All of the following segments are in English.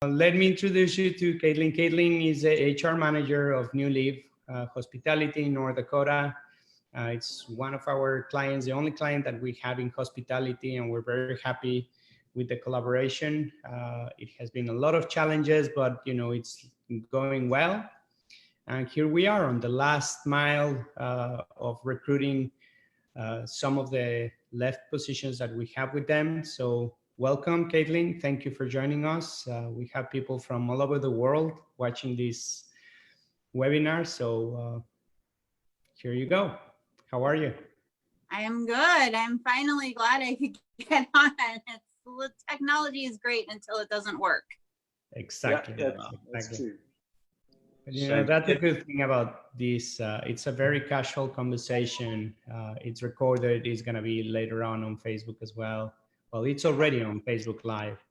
Let me introduce you to CATHLEEN. CATHLEEN is a HR manager of New Leaf Hospitality in North Dakota. It's one of our clients, the only client that we have in hospitality, and we're very happy with the collaboration. It has been a lot of challenges, but it's going well. And here we are on the last mile of recruiting some of the left positions that we have with them. So welcome, CATHLEEN. Thank you for joining us. We have people from all over the world watching this webinar. So here you go. How are you? I am good. I'm finally glad I could get on. The technology is great until it doesn't work. Exactly. Yeah, that's true. But, that's a good thing about this. It's a very casual conversation. It's recorded. It's going to be later on Facebook as well. Well, it's already on Facebook Live.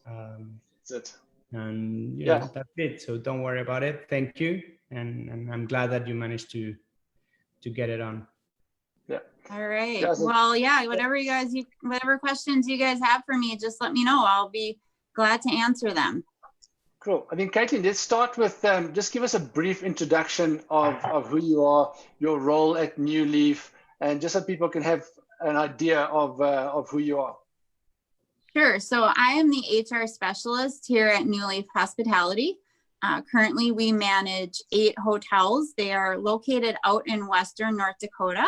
That's it. And that's it. So don't worry about it. Thank you. And I'm glad that you managed to get it on. Yeah. All right. Well, yeah, whatever questions you guys have for me, just let me know. I'll be glad to answer them. Cool. I think, CATHLEEN, let's start with just give us a brief introduction of who you are, your role at New Leaf, and just so people can have an idea of who you are. Sure. So I am the HR specialist here at New Leaf Hospitality. Currently, we manage 8 hotels. They are located out in Western North Dakota.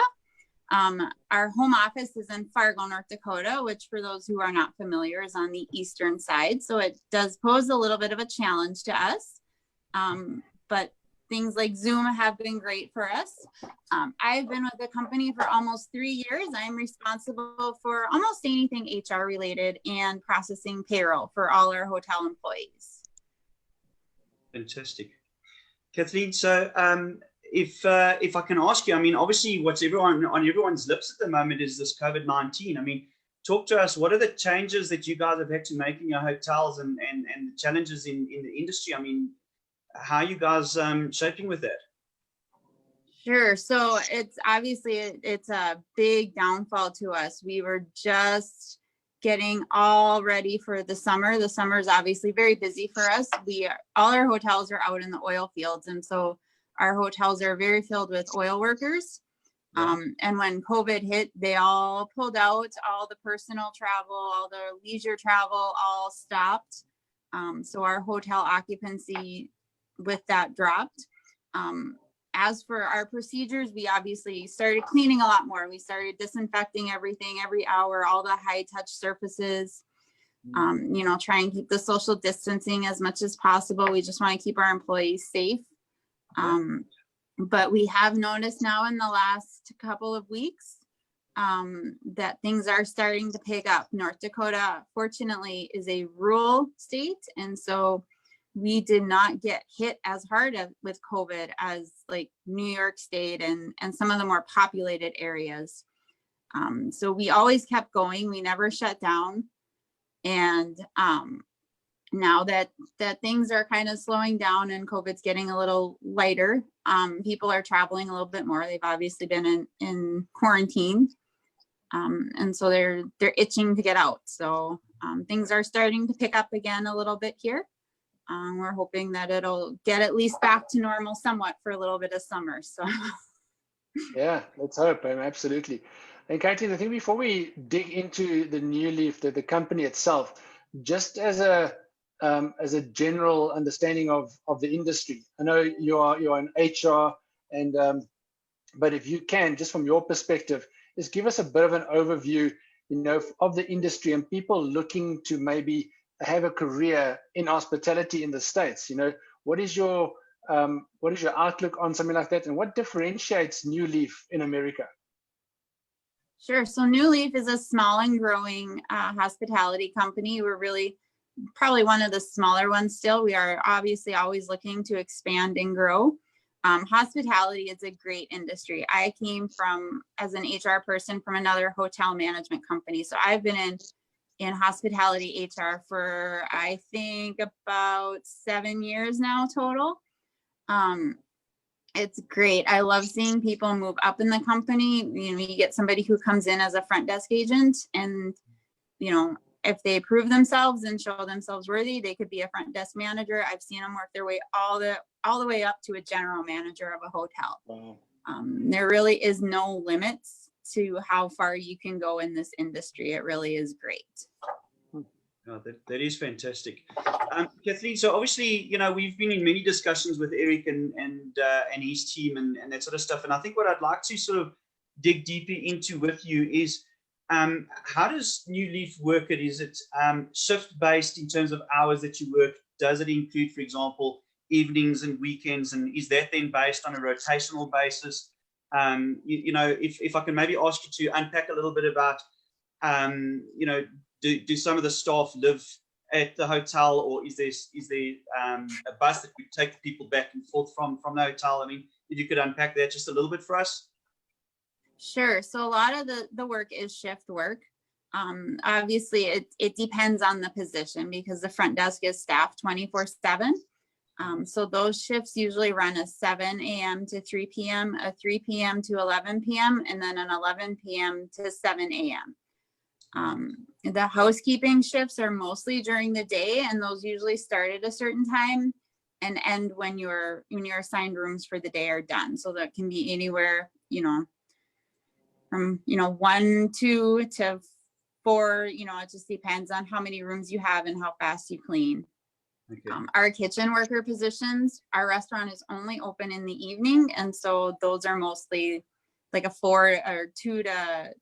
Our home office is in Fargo, North Dakota, which for those who are not familiar is on the eastern side. So it does pose a little bit of a challenge to us. But things like Zoom have been great for us. I've been with the company for almost 3 years. I'm responsible for almost anything HR related and processing payroll for all our hotel employees. Fantastic. CATHLEEN, so if I can ask you, I mean, obviously what's on everyone's lips at the moment is this COVID-19. I mean, talk to us, what are the changes that you guys have had to make in your hotels and the challenges in the industry? I mean, how are you guys shaping with that? Sure. So it's obviously, it's a big downfall to us. We were just getting all ready for the summer. The summer is obviously very busy for us. All our hotels are out in the oil fields. And so our hotels are very filled with oil workers. Yeah. And when COVID hit, they all pulled out, all the personal travel, all the leisure travel, all stopped. So our hotel occupancy with that dropped. As for our procedures, we obviously started cleaning a lot more. We started disinfecting everything every hour, all the high touch surfaces, try and keep the social distancing as much as possible. We just want to keep our employees safe. But we have noticed now in the last couple of weeks that things are starting to pick up. North Dakota, fortunately, is a rural state. And so we did not get hit as hard with COVID as like New York State and some of the more populated areas. So we always kept going. We never shut down. And now that things are kind of slowing down and COVID's getting a little lighter, people are traveling a little bit more. They've obviously been in quarantine. And so they're itching to get out. So things are starting to pick up again a little bit here. We're hoping that it'll get at least back to normal somewhat for a little bit of summer. So yeah, let's hope. Absolutely. And CATHLEEN, I think before we dig into the New Leaf, the company itself, just as a general understanding of the industry, I know you're in HR, and but if you can, just from your perspective, just give us a bit of an overview, of the industry and people looking to maybe have a career in hospitality in the States. What is your outlook on something like that, and what differentiates New Leaf in America? Sure. So New Leaf is a small and growing hospitality company. We're really probably one of the smaller ones still. We are obviously always looking to expand and grow. Hospitality is a great industry. I came as an HR person from another hotel management company. So I've been in hospitality HR for, I think, about 7 years now total. It's great. I love seeing people move up in the company. You get somebody who comes in as a front desk agent, and if they prove themselves and show themselves worthy, they could be a front desk manager. I've seen them work their way all the way up to a general manager of a hotel. Wow. There really is no limits to how far you can go in this industry. It really is great. Oh, that is fantastic. Kathleen, so obviously, you know, we've been in many discussions with Eric and his team and that sort of stuff. And I think what I'd like to sort of dig deeper into with you is how does New Leaf work? Is it shift based in terms of hours that you work? Does it include, for example, evenings and weekends? And is that then based on a rotational basis? You know, if I can maybe ask you to unpack a little bit about, you know, do some of the staff live at the hotel, or is there a bus that would take the people back and forth from the hotel? I mean, if you could unpack that just a little bit for us. Sure. So a lot of the work is shift work. Obviously, it depends on the position because the front desk is staffed 24/7. So those shifts usually run a 7 a.m. to 3 p.m., a 3 p.m. to 11 p.m., and then an 11 p.m. to 7 a.m. The housekeeping shifts are mostly during the day, and those usually start at a certain time and end when your assigned rooms for the day are done. So that can be anywhere, you know, from 1, 2 to 4. You know, it just depends on how many rooms you have and how fast you clean. Okay. Our kitchen worker positions, our restaurant is only open in the evening, and so those are mostly like a 4 or 2 to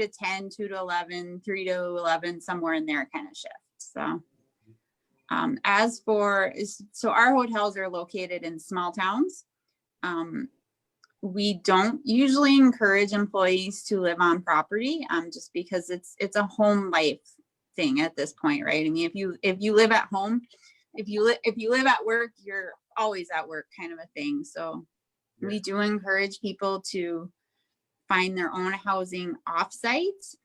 10, 2 to 11, 3 to 11, somewhere in there kind of shift. So so our hotels are located in small towns. We don't usually encourage employees to live on property, just because it's a home life thing at this point, right? I mean, if you live at home, if you live at work, you're always at work, kind of a thing. So we do encourage people to find their own housing offsite.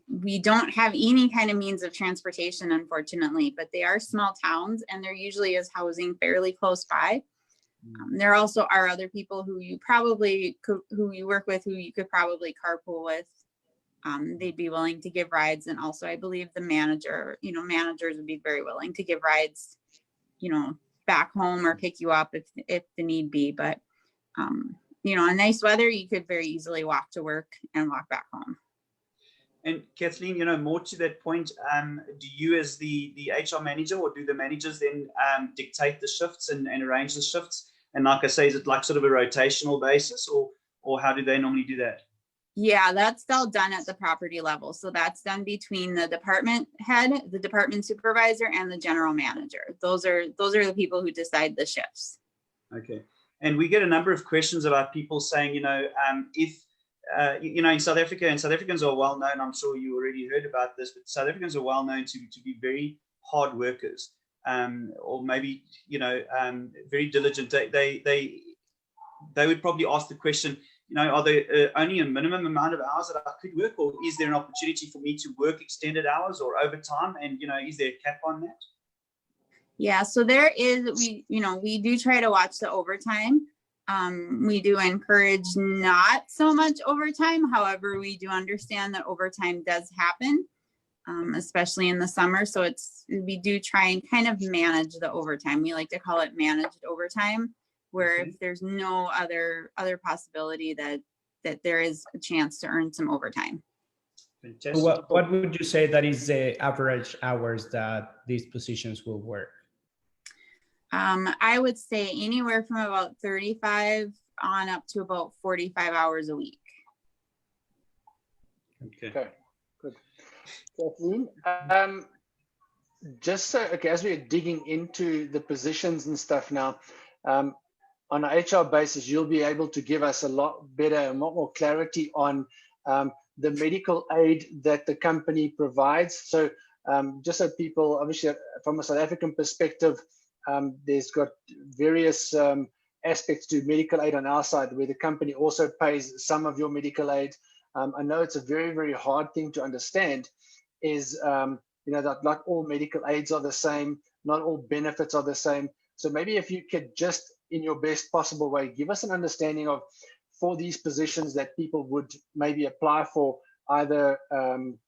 We don't have any kind of means of transportation, unfortunately, but they are small towns and there usually is housing fairly close by. There also are other people who you work with, who you could probably carpool with. They'd be willing to give rides. And also I believe the managers would be very willing to give rides, you know, back home or pick you up if the need be. But, you know, in nice weather, you could very easily walk to work and walk back home. And Kathleen, you know, more to that point, do you as the HR manager, or do the managers then dictate the shifts and arrange the shifts? And like I say, is it like sort of a rotational basis, or how do they normally do that? Yeah, that's all done at the property level. So that's done between the department head, the department supervisor, and the general manager. Those are the people who decide the shifts. Okay. And we get a number of questions about people saying, you know, if you know, in South Africa, and South Africans are well known, I'm sure you already heard about this, but South Africans are well known to be very hard workers, or maybe, you know, very diligent. They would probably ask the question, you know, are there only a minimum amount of hours that I could work, or is there an opportunity for me to work extended hours or overtime? And, you know, is there a cap on that? Yeah, so there is, we do try to watch the overtime. We do encourage not so much overtime. However, we do understand that overtime does happen, especially in the summer. So we do try and kind of manage the overtime. We like to call it managed overtime, where if there's no other possibility that there is a chance to earn some overtime. Fantastic. What would you say that is the average hours that these positions will work? I would say anywhere from about 35 on up to about 45 hours a week. Okay, good. Kathleen, just so, okay, as we're digging into the positions and stuff now, on an HR basis, you'll be able to give us a lot better and a lot more clarity on the medical aid that the company provides. So just so people, obviously from a South African perspective, there's got various aspects to medical aid on our side, where the company also pays some of your medical aid. I know it's a very, very hard thing to understand, is you know, that not all medical aids are the same, not all benefits are the same. So maybe if you could just, in your best possible way, give us an understanding of, for these positions that people would maybe apply for, either,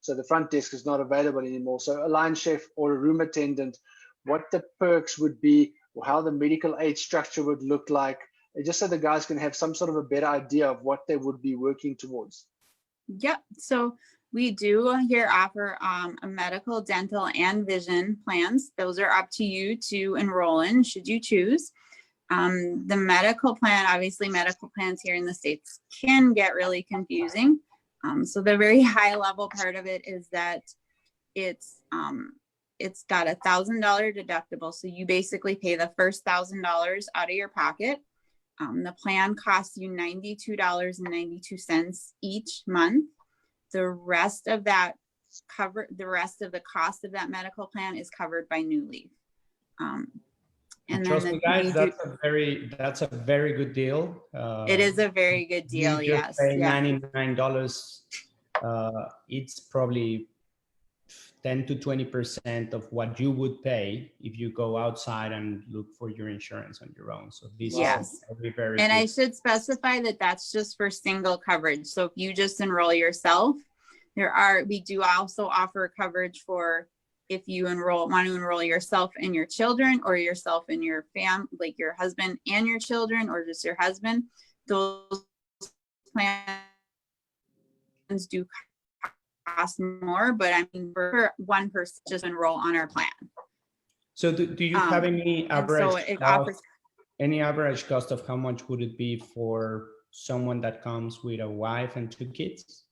so the front desk is not available anymore. So a line chef or a room attendant, what the perks would be, or how the medical aid structure would look like, just so the guys can have some sort of a better idea of what they would be working towards. Yep. So we do here offer a medical, dental, and vision plans. Those are up to you to enroll in, should you choose. The medical plan, obviously medical plans here in the States can get really confusing. So the very high level part of it is that it's got $1,000 deductible. So you basically pay the first $1,000 out of your pocket. The plan costs you $92.92 each month. The rest of the cost of that medical plan is covered by New Leaf. And trust then me, guys, that's a very good deal. It is a very good deal. You Yes. pay Yeah. $99. It's probably 10 to 20% of what you would pay if you go outside and look for your insurance on your own. So this Yes. is very And good. I should specify that that's just for single coverage. So if you just enroll yourself, we do also offer coverage for if you want to enroll yourself and your children, or yourself and your like your husband and your children, or just your husband. Those plans do cost more, but I mean, for one person, just enroll on our plan. So do you have any average any average cost of how much would it be for someone that comes with a wife and 2 kids?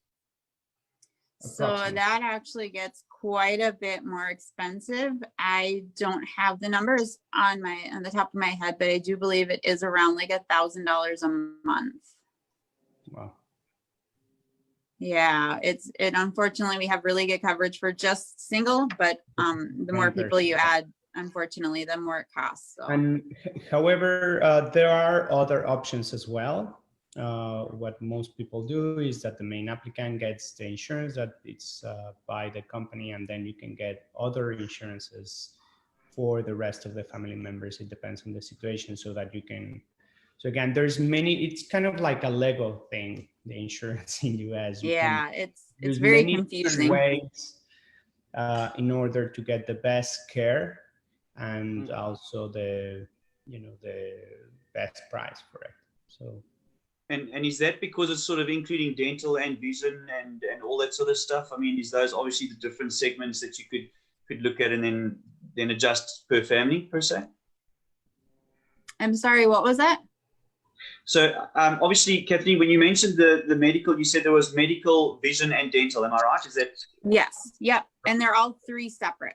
So that actually gets quite a bit more expensive. I don't have the numbers on the top of my head, but I do believe it is around like $1,000 a month. Wow. Yeah, unfortunately we have really good coverage for just single, but the more people you add, unfortunately, the more it costs. So. And however, there are other options as well. What most people do is that the main applicant gets the insurance that it's by the company, and then you can get other insurances for the rest of the family members. It depends on the situation, so that you can. So again, there's many. It's kind of like a Lego thing, the insurance in US. Yeah, it's very confusing. Ways in order to get the best care and also the best price for it. So. And is that because it's sort of including dental and vision and all that sort of stuff? I mean, is those obviously the different segments that you could look at and then adjust per family per se? I'm sorry, what was that? So obviously, Kathleen, when you mentioned the medical, you said there was medical, vision, and dental. Am I right? Is that? Yes. Yep. And they're all 3 separate.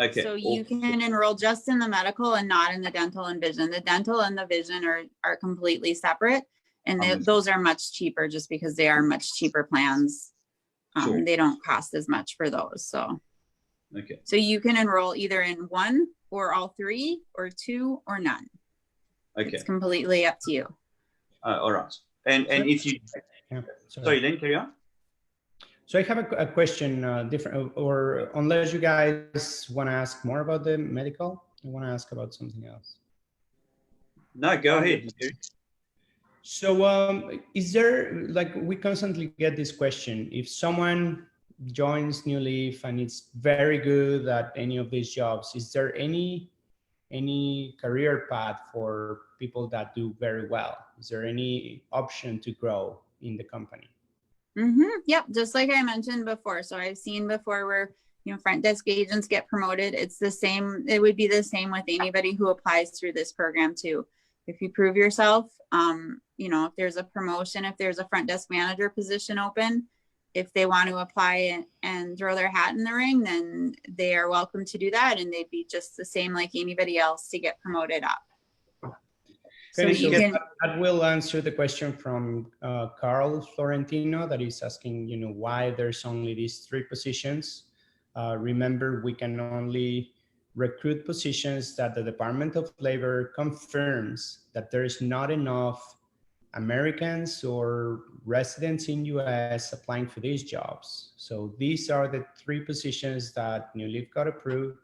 Okay. So you can enroll just in the medical and not in the dental and vision. The dental and the vision are completely separate. And those are much cheaper just because they are much cheaper plans. Sure. They don't cost as much for those. So, okay. So you can enroll either in 1 or all 3 or 2 or none. Okay. It's completely up to you. All right. And if you, sorry, then carry on. So I have a question, different, or unless you guys want to ask more about the medical, I want to ask about something else. No, go ahead. So is there, like, we constantly get this question, if someone joins New Leaf and it's very good at any of these jobs, is there any career path for people that do very well? Is there any option to grow in the company? Yep, just like I mentioned before. So I've seen before where, front desk agents get promoted. It's the same. It would be the same with anybody who applies through this program too. If you prove yourself, if there's a promotion, if there's a front desk manager position open, if they want to apply and throw their hat in the ring, then they are welcome to do that. And they'd be just the same like anybody else to get promoted up. Okay, so that will answer the question from Carl Florentino that is asking, why there's only these 3 positions. Remember, we can only recruit positions that the Department of Labor confirms that there is not enough Americans or residents in US applying for these jobs. So these are the 3 positions that New Leaf got approved,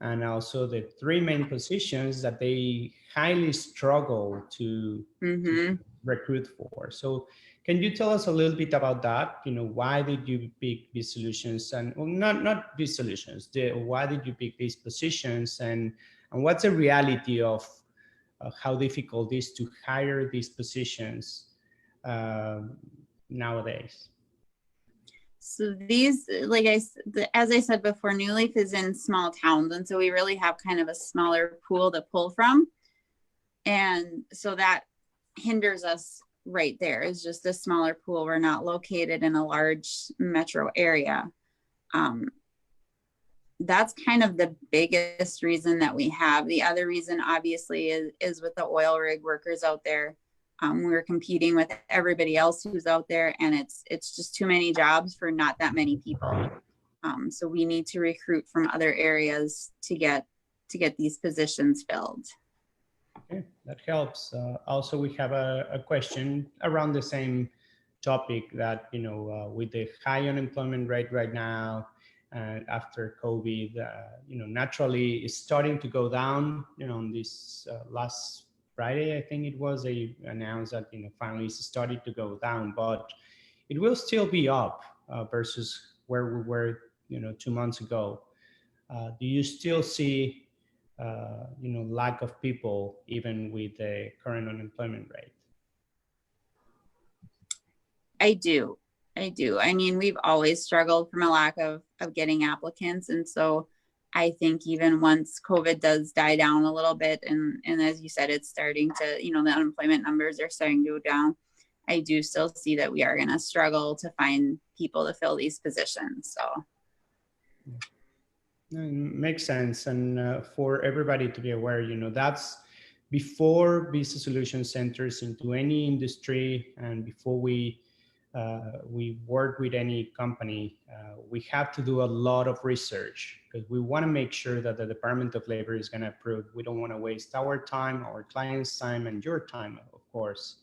and also the 3 main positions that they highly struggle to recruit for. So Can you tell us a little bit about that? You know, why did you pick these solutions, and well, not these solutions? Why did you pick these positions, and what's the reality of how difficult it is to hire these positions nowadays? So these, as I said before, New Leaf is in small towns, and so we really have kind of a smaller pool to pull from, and so that hinders us. Right there is just a smaller pool. We're not located in a large metro area. That's kind of the biggest reason that we have. The other reason obviously is with the oil rig workers out there. We're competing with everybody else who's out there, and it's just too many jobs for not that many people. So we need to recruit from other areas to get these positions filled. Okay, that helps. Also, we have a question around the same topic that, you know, with the high unemployment rate right now, after COVID, you know, naturally it's starting to go down. You know, on this last Friday, I think it was, they announced that, you know, finally it's started to go down, but it will still be up versus where we were, you know, 2 months ago. Do you still see you know, lack of people even with the current unemployment rate? I do. I mean, we've always struggled from a lack of getting applicants. And so I think even once COVID does die down a little bit, and as you said, it's starting to, you know, the unemployment numbers are starting to go down, I do still see that we are going to struggle to find people to fill these positions. So. Makes sense. And for everybody to be aware, you know, that's before Business Solution enters into any industry, and before we work with any company, we have to do a lot of research, because we want to make sure that the Department of Labor is going to approve. We don't want to waste our time, our clients' time, and your time, of course.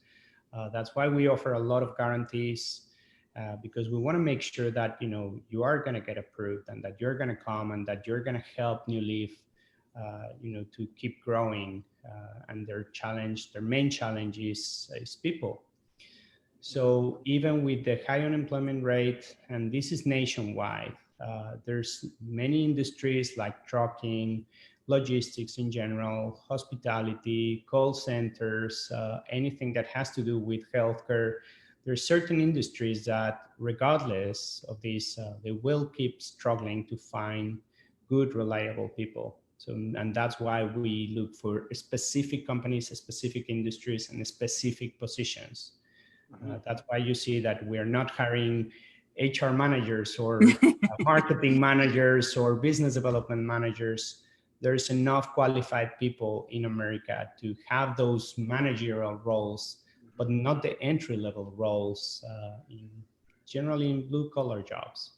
That's why we offer a lot of guarantees. Because we want to make sure that, you know, you are going to get approved, and that you're going to come, and that you're going to help New Leaf, you know, to keep growing. And their main challenge is people. So even with the high unemployment rate, and this is nationwide, there's many industries like trucking, logistics in general, hospitality, call centers, anything that has to do with healthcare. There are certain industries that, regardless of this, they will keep struggling to find good, reliable people. So, and that's why we look for specific companies, specific industries, and specific positions. That's why you see that we're not hiring HR managers or marketing managers or business development managers. There's enough qualified people in America to have those managerial roles, but not the entry-level roles, generally in blue-collar jobs.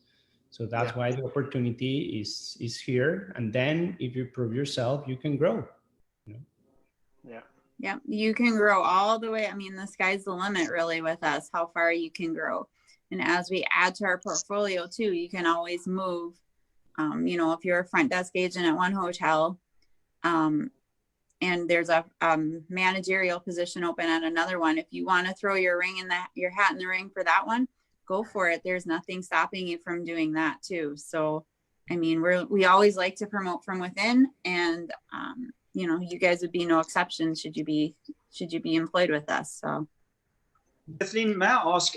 So that's why the opportunity is here. And then if you prove yourself, you can grow. You know? Yeah, you can grow all the way. I mean, the sky's the limit really with us, how far you can grow. And as we add to our portfolio too, you can always move. You know, if you're a front desk agent at one hotel, and there's a managerial position open at another one, if you want to throw your hat in the ring for that one, go for it. There's nothing stopping you from doing that too. So, I mean, we always like to promote from within, and you know, you guys would be no exception should you be employed with us. So, Kathleen, may I ask,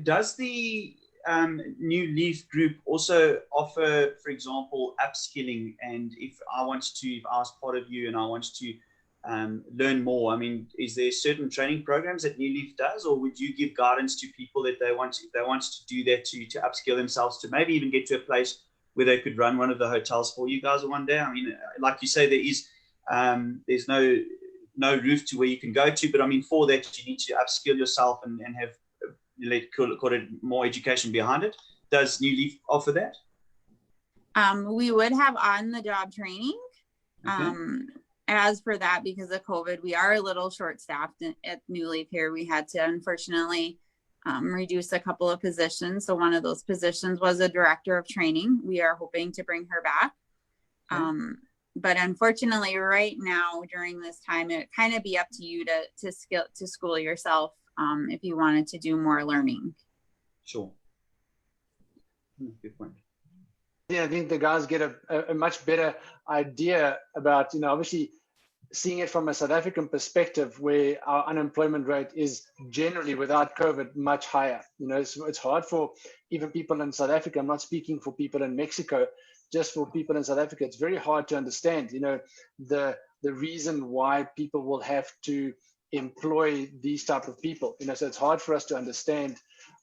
does the New Leaf Group also offer, for example, upskilling? And if I was part of you and I wanted to learn more, I mean, is there certain training programs that New Leaf does, or would you give guidance to people that if they want to do that to upskill themselves, to maybe even get to a place where they could run one of the hotels for you guys one day? I mean, like you say, there's no roof to where you can go to, but I mean, for that, you need to upskill yourself and have, call it more education behind it. Does New Leaf offer that? We would have on-the-job training. Okay. As for that, because of COVID, we are a little short-staffed at New Leaf here. We had to, unfortunately, reduce a couple of positions. So one of those positions was a director of training. We are hoping to bring her back. Okay. But unfortunately, right now during this time, it kind of be up to you to school yourself if you wanted to do more learning. Sure. Good point. Yeah, I think the guys get a much better idea about, obviously seeing it from a South African perspective, where our unemployment rate is generally without COVID much higher. It's hard for even people in South Africa. I'm not speaking for people in Mexico, just for people in South Africa. It's very hard to understand, the reason why people will have to employ these type of people. So it's hard for us to understand,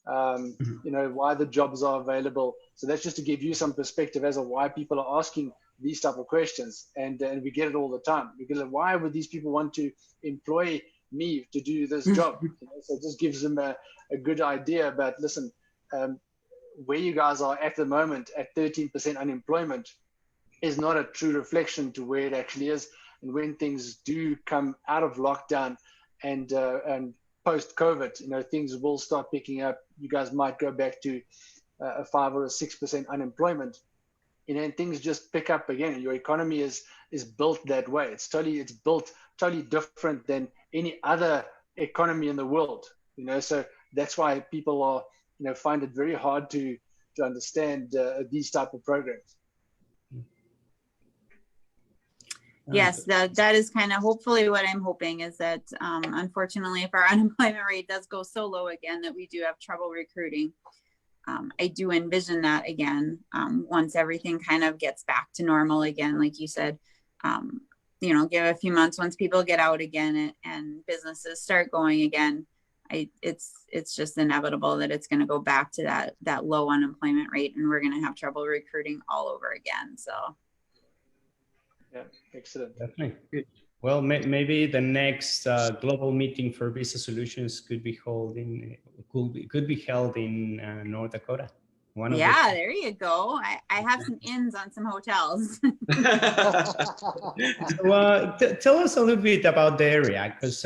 why the jobs are available. So that's just to give you some perspective as to why people are asking these type of questions, and we get it all the time. We get, why would these people want to employ me to do this job? So it just gives them a good idea about, listen, where you guys are at the moment at 13% unemployment is not a true reflection to where it actually is. And when things do come out of lockdown and post COVID, things will start picking up. You guys might go back to a 5 or a 6% unemployment. And things just pick up again. Your economy is built that way. It's built totally different than any other economy in the world. So that's why people are, find it very hard to understand these type of programs. Yes, that is kind of hopefully what I'm hoping is that, unfortunately, if our unemployment rate does go so low again that we do have trouble recruiting, I do envision that again, once everything kind of gets back to normal again, like you said, give a few months once people get out again and businesses start going again. It's just inevitable that it's going to go back to that low unemployment rate, and we're going to have trouble recruiting all over again. So. Yeah, excellent. Definitely. Good. Well, maybe the next global meeting for visa solutions could be held in North Dakota. There you go. I have some ins on some hotels. So, tell us a little bit about the area, because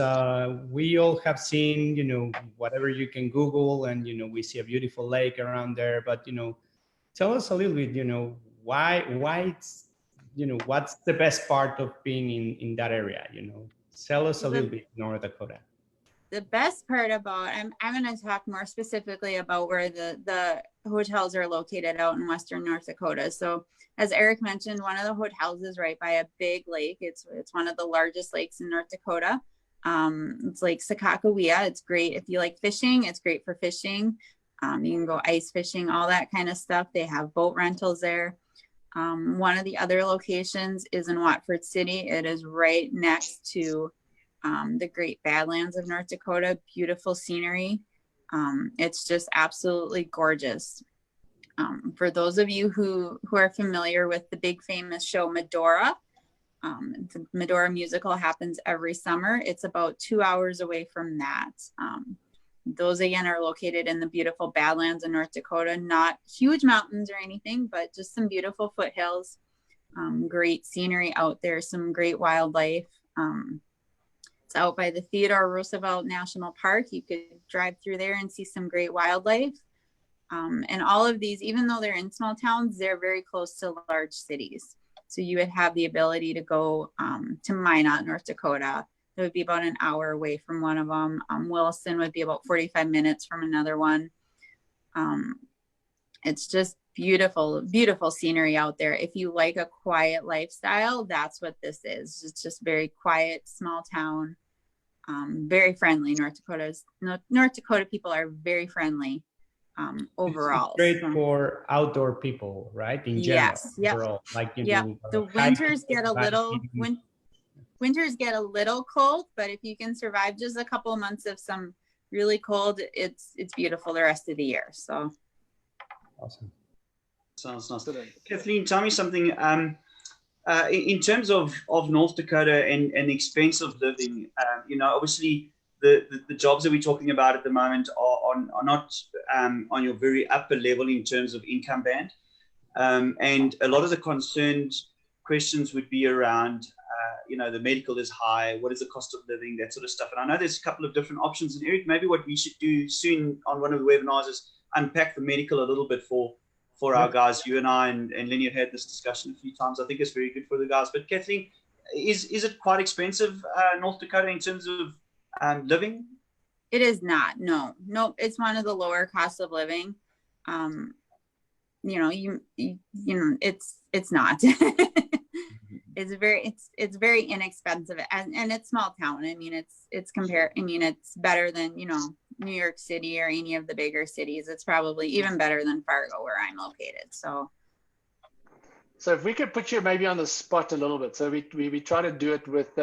we all have seen, whatever you can Google, and we see a beautiful lake around there. But tell us a little bit, why it's, what's the best part of being in that area? Tell us a little bit, North Dakota. The best part about, I'm going to talk more specifically about where the hotels are located out in Western North Dakota. So as Eric mentioned, one of the hotels is right by a big lake. It's one of the largest lakes in North Dakota. It's Lake Sakakawea. It's great if you like fishing. It's great for fishing. You can go ice fishing, all that kind of stuff. They have boat rentals there. One of the other locations is in Watford City. It is right next to the Great Badlands of North Dakota. Beautiful scenery. It's just absolutely gorgeous. For those of you who are familiar with the big famous show Medora, the Medora musical happens every summer. It's about 2 hours away from that. Those again are located in the beautiful Badlands of North Dakota, not huge mountains or anything, but just some beautiful foothills, great scenery out there, some great wildlife. It's out by the Theodore Roosevelt National Park. You could drive through there and see some great wildlife. And all of these, even though they're in small towns, they're very close to large cities. So you would have the ability to go to Minot, North Dakota. It would be about an hour away from one of them. Williston would be about 45 minutes from another one. It's just beautiful, beautiful scenery out there. If you like a quiet lifestyle, that's what this is. It's just very quiet, small town, very friendly. North Dakota people are very friendly overall. It's great for outdoor people, right? In general. Yes. Yep. Overall, like the winters get a little winters get a little cold, but if you can survive just a couple of months of some really cold, it's beautiful the rest of the year. So awesome. Sounds nice. Kathleen, tell me something. In terms of North Dakota and the expense of living, obviously the jobs that we're talking about at the moment are not on your very upper level in terms of income band. And a lot of the concerned questions would be around, the medical is high, what is the cost of living, that sort of stuff. And I know there's a couple of different options. And Eric, maybe what we should do soon on one of the webinars is unpack the medical a little bit for our guys. You and I and Lenny have had this discussion a few times. I think it's very good for the guys. But Kathleen, is it quite expensive, North Dakota, in terms of living? It is not. No, nope. It's one of the lower cost of living. You know, you know, it's not. It's very inexpensive, and it's small town. I mean, it's better than, you know, New York City or any of the bigger cities. It's probably even better than Fargo, where I'm located. So if we could put you maybe on the spot a little bit. So we try to do it with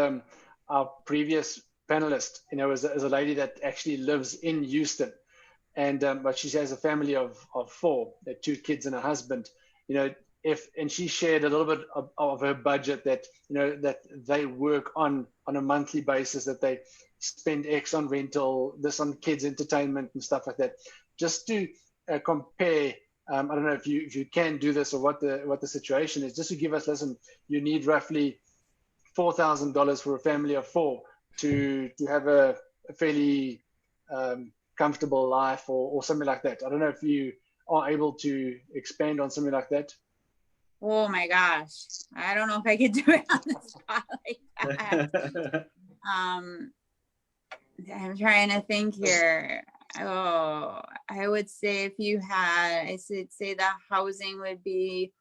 our previous panelist, you know, as a lady that actually lives in Houston, and but she has a family of 4, 2 kids and a husband, you know. And she shared a little bit of her budget that, you know, that they work on a monthly basis, that they spend X on rental, this on kids entertainment and stuff like that, just to compare. I don't know if you can do this, or what the situation is, just to give us, listen, you need roughly $4,000 for a family of 4 to have a fairly comfortable life, or something like that. I don't know if you are able to expand on something like that. oh my gosh, I don't know if I could do it on the spot like that. I'm trying to think here. Oh, I would say if you had, I should say the housing would be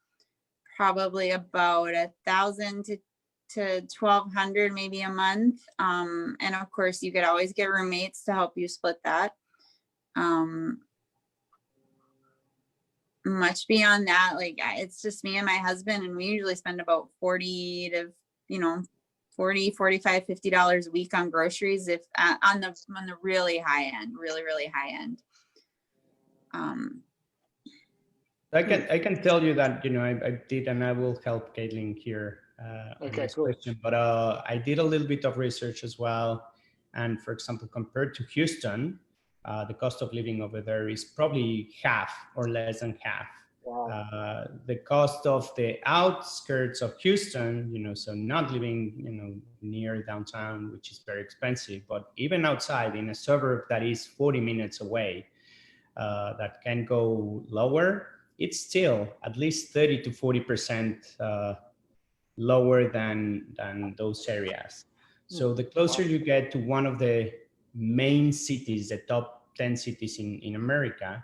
probably about $1,000 to $1,200 maybe a month. And of course you could always get roommates to help you split that. Much beyond that, like, it's just me and my husband, and we usually spend about $40 to, you know, $40, $45, $50 a week on groceries, if on the really high end, really high end. I can tell you that, you know, I did, and I will help Caitlin here on this question, but I did a little bit of research as well. And for example, compared to Houston, the cost of living over there is probably half or less than half. Wow. The cost of the outskirts of Houston, you know, so not living, you know, near downtown, which is very expensive, but even outside in a suburb that is 40 minutes away, that can go lower, it's still at least 30 to 40% lower than those areas. So the closer you get to one of the main cities, the top 10 cities in America,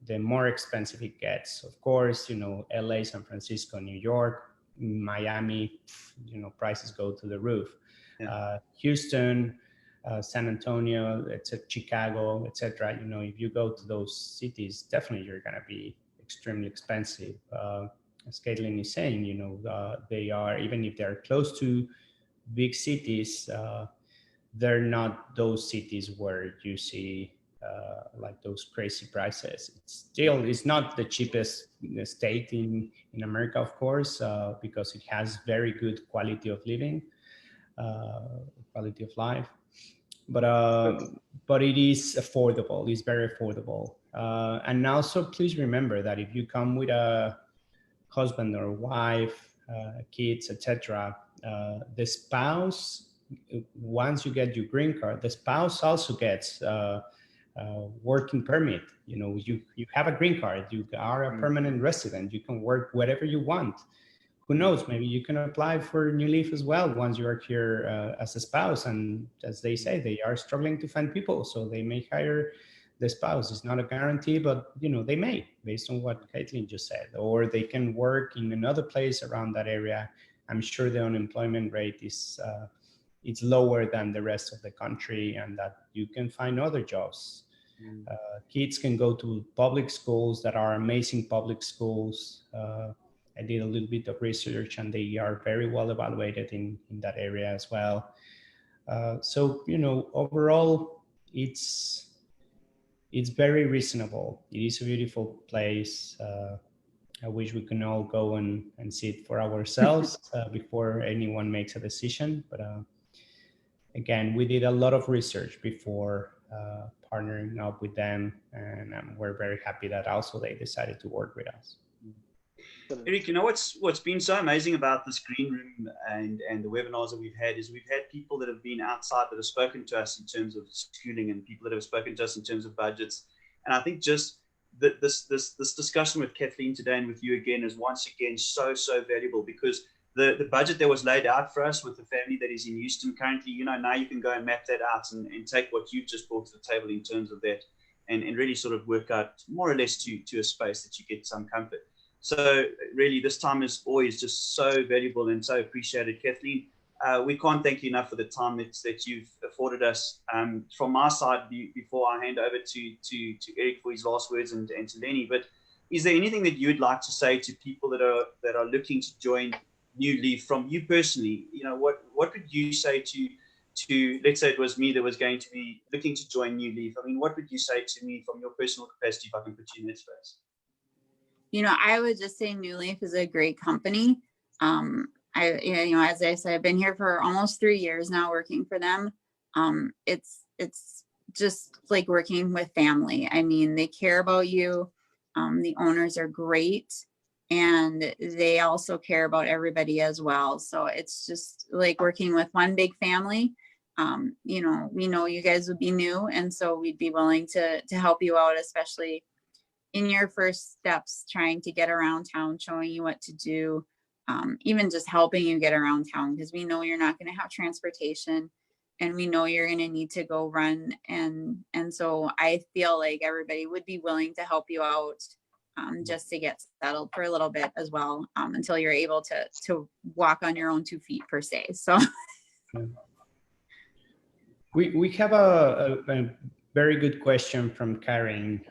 the more expensive it gets. Of course, you know, LA, San Francisco, New York, Miami, you know, prices go to the roof. Yeah. Houston, San Antonio, Chicago, etc. You know, if you go to those cities, definitely you're going to be extremely expensive. As Caitlin is saying, you know, they are, even if they're close to big cities, they're not those cities where you see like those crazy prices. It's not the cheapest state in America, of course, because it has very good quality of living, quality of life. But it is affordable. It's very affordable. And also, please remember that if you come with a husband or wife, kids, etc., the spouse, once you get your green card, the spouse also gets working permit. You know, you have a green card, you are a permanent resident, you can work whatever you want. Who knows, maybe you can apply for New Leaf as well once you are here as a spouse. And as they say, they are struggling to find people, so they may hire the spouse. It's not a guarantee, but you know, they may, based on what Caitlin just said, or they can work in another place around that area. I'm sure the unemployment rate is it's lower than the rest of the country, and that you can find other jobs. Kids can go to public schools that are amazing public schools. I did a little bit of research, and they are very well evaluated in that area as well. So, you know, overall, it's very reasonable. It is a beautiful place. I wish we can all go and see it for ourselves before anyone makes a decision. But again, we did a lot of research before partnering up with them, and we're very happy that also they decided to work with us. Eric, you know what's been so amazing about this green room and the webinars that we've had is we've had people that have been outside that have spoken to us in terms of schooling, and people that have spoken to us in terms of budgets. And I think just this discussion with Kathleen today and with you again is once again so valuable, because the budget that was laid out for us with the family that is in Houston currently, now you can go and map that out and take what you've just brought to the table in terms of that, and really sort of work out more or less to a space that you get some comfort. So really, this time is always just so valuable and so appreciated, Kathleen. We can't thank you enough for the time that you've afforded us. From my side, before I hand over to Eric for his last words and to Lenny, but is there anything that you would like to say to people that are looking to join New Leaf from you personally? What would you say to let's say it was me that was going to be looking to join New Leaf? I mean, what would you say to me from your personal capacity, if I can put you in that space? I would just say New Leaf is a great company. As I said, I've been here for almost 3 years now working for them. It's just like working with family. I mean, they care about you. The owners are great, and they also care about everybody as well. So it's just like working with one big family. We know you guys would be new, and so we'd be willing to help you out, especially in your first steps, trying to get around town, showing you what to do, even just helping you get around town, because we know you're not going to have transportation, and we know you're going to need to go run. And so I feel like everybody would be willing to help you out, just to get settled for a little bit as well, until you're able to walk on your own 2 feet per se. So we have a very good question from Karen.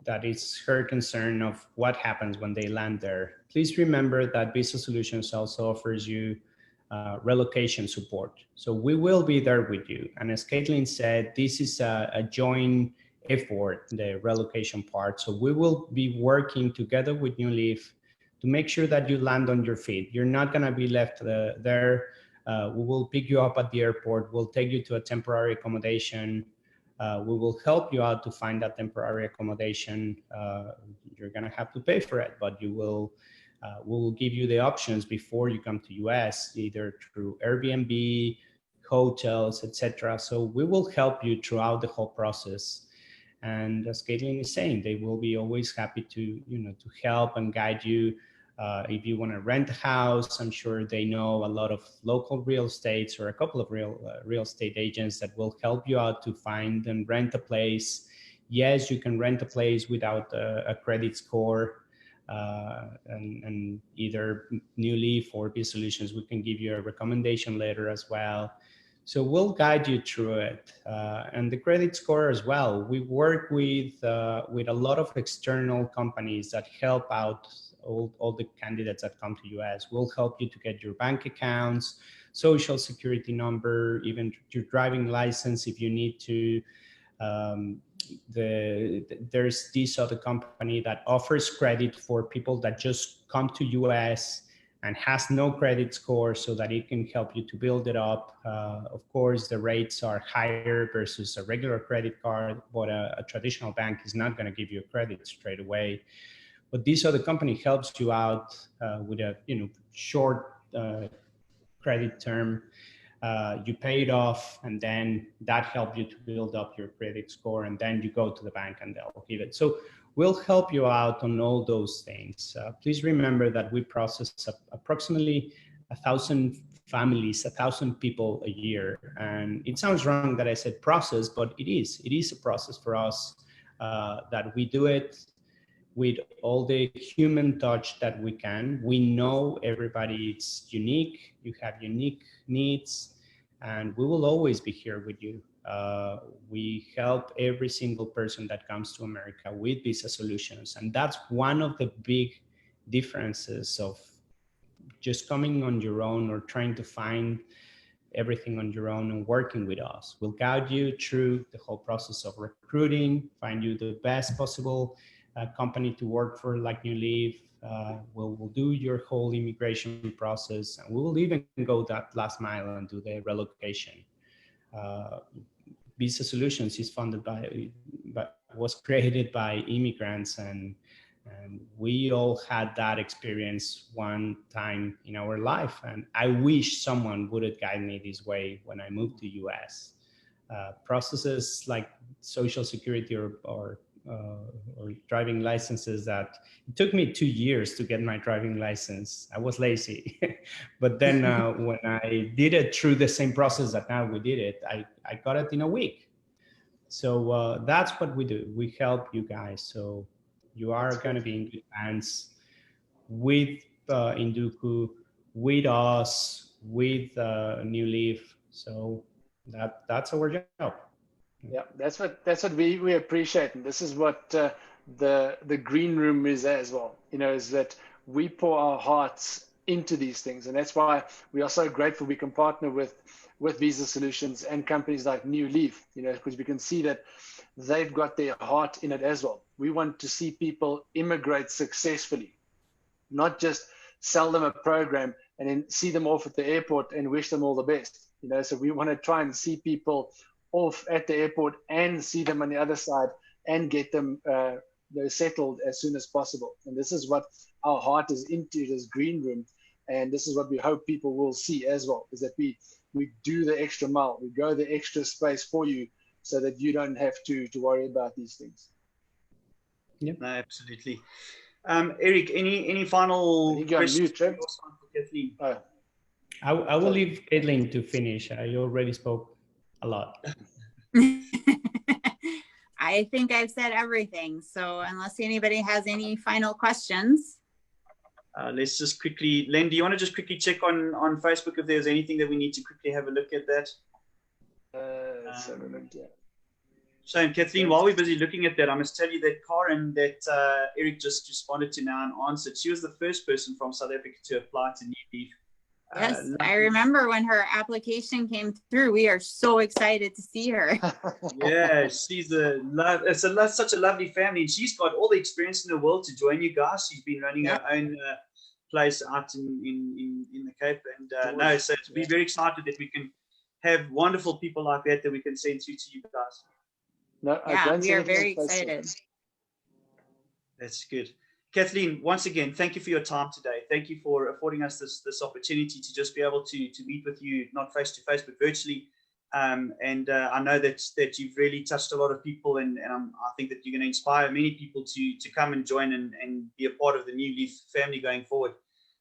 That is her concern of what happens when they land there. Please remember that Visa Solutions also offers you relocation support. So we will be there with you. And as Kathleen said, this is a joint effort, the relocation part. So we will be working together with New Leaf to make sure that you land on your feet. You're not going to be left there. We will pick you up at the airport. We'll take you to a temporary accommodation. We will help you out to find that temporary accommodation. You're going to have to pay for it, but we will give you the options before you come to US, either through Airbnb, hotels, etc. So we will help you throughout the whole process. And as Caitlin is saying, they will be always happy to help and guide you. If you want to rent a house, I'm sure they know a lot of local real estates or a couple of real estate agents that will help you out to find and rent a place. Yes, you can rent a place without a credit score, and either New Leaf or B Solutions, we can give you a recommendation letter as well. So we'll guide you through it, and the credit score as well. We work with a lot of external companies that help out all the candidates that come to US. We'll help you to get your bank accounts, social security number, even your driving license if you need to. There's this other company that offers credit for people that just come to US and has no credit score, so that it can help you to build it up. Of course, the rates are higher versus a regular credit card, but a traditional bank is not going to give you a credit straight away. But this other company helps you out with a short credit term. You pay it off, and then that helps you to build up your credit score, and then you go to the bank and they'll give it. So we'll help you out on all those things. Please remember that we process approximately 1,000 families, 1,000 people a year. And it sounds wrong that I said process, but it is a process for us, that we do it with all the human touch that we can. We know everybody is unique. You have unique needs, and we will always be here with you. We help every single person that comes to America with Visa Solutions. And that's one of the big differences of just coming on your own or trying to find everything on your own and working with us. We'll guide you through the whole process of recruiting, find you the best possible company to work for, like New Leaf. We'll do your whole immigration process, and we will even go that last mile and do the relocation. Visa Solutions is funded was created by immigrants, and we all had that experience one time in our life. And I wish someone would have guided me this way when I moved to US. Processes like Social Security or or driving licenses that it took me 2 years to get my driving license. I was lazy. But then when I did it through the same process that now we did it, I got it in a week. So that's what we do. We help you guys. So you are going to be in good hands with Induku, with us, with New Leaf. So that's our job. Yeah, that's what we appreciate, and this is what the green room is as well. You know, is that we pour our hearts into these things, and that's why we are so grateful we can partner with Visa Solutions and companies like New Leaf. You know, because we can see that they've got their heart in it as well. We want to see people immigrate successfully, not just sell them a program and then see them off at the airport and wish them all the best. You know, so we want to try and see people off at the airport and see them on the other side and get them settled as soon as possible. And this is what our heart is into, this green room. And this is what we hope people will see as well, is that we do the extra mile, we go the extra space for you so that you don't have to worry about these things. Yep. No, absolutely. Eric, any final questions? Mute, Kathleen? I will leave Kathleen to finish. I already spoke a lot. I think I've said everything. So unless anybody has any final questions. Let's just quickly, Len, do you want to just quickly check on Facebook if there's anything that we need to quickly have a look at that? Let's have a look, yeah. Shane, Kathleen, while we're busy looking at that, I must tell you that Karen, that Eric just responded to now and answered, she was the first person from South Africa to apply to New Leaf. Yes, I remember when her application came through. We are so excited to see her. Yeah, she's such a lovely family, and she's got all the experience in the world to join you guys. She's been running her own place out in the Cape, and so we're very excited that we can have wonderful people like that we can send through to you guys. No, yeah, we are very excited. That's good. Kathleen, once again, thank you for your time today. Thank you for affording us this opportunity to just be able to meet with you, not face to face, but virtually. I know that you've really touched a lot of people, and I think that you're going to inspire many people to come and join and be a part of the New Leaf family going forward.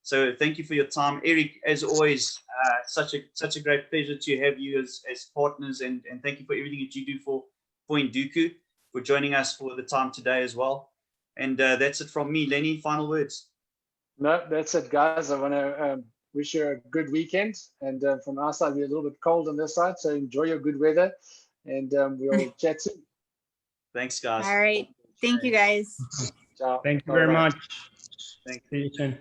So thank you for your time, Eric. As always, such a great pleasure to have you as partners, and thank you for everything that you do for Induku, for joining us for the time today as well. And that's it from me. Lenny, final words? No, that's it, guys. I want to wish you a good weekend. And from our side, we're a little bit cold on this side, so enjoy your good weather. And we'll chat soon. Thanks, guys. All right. Thank you, guys. Ciao. Thank you very much. Thank you.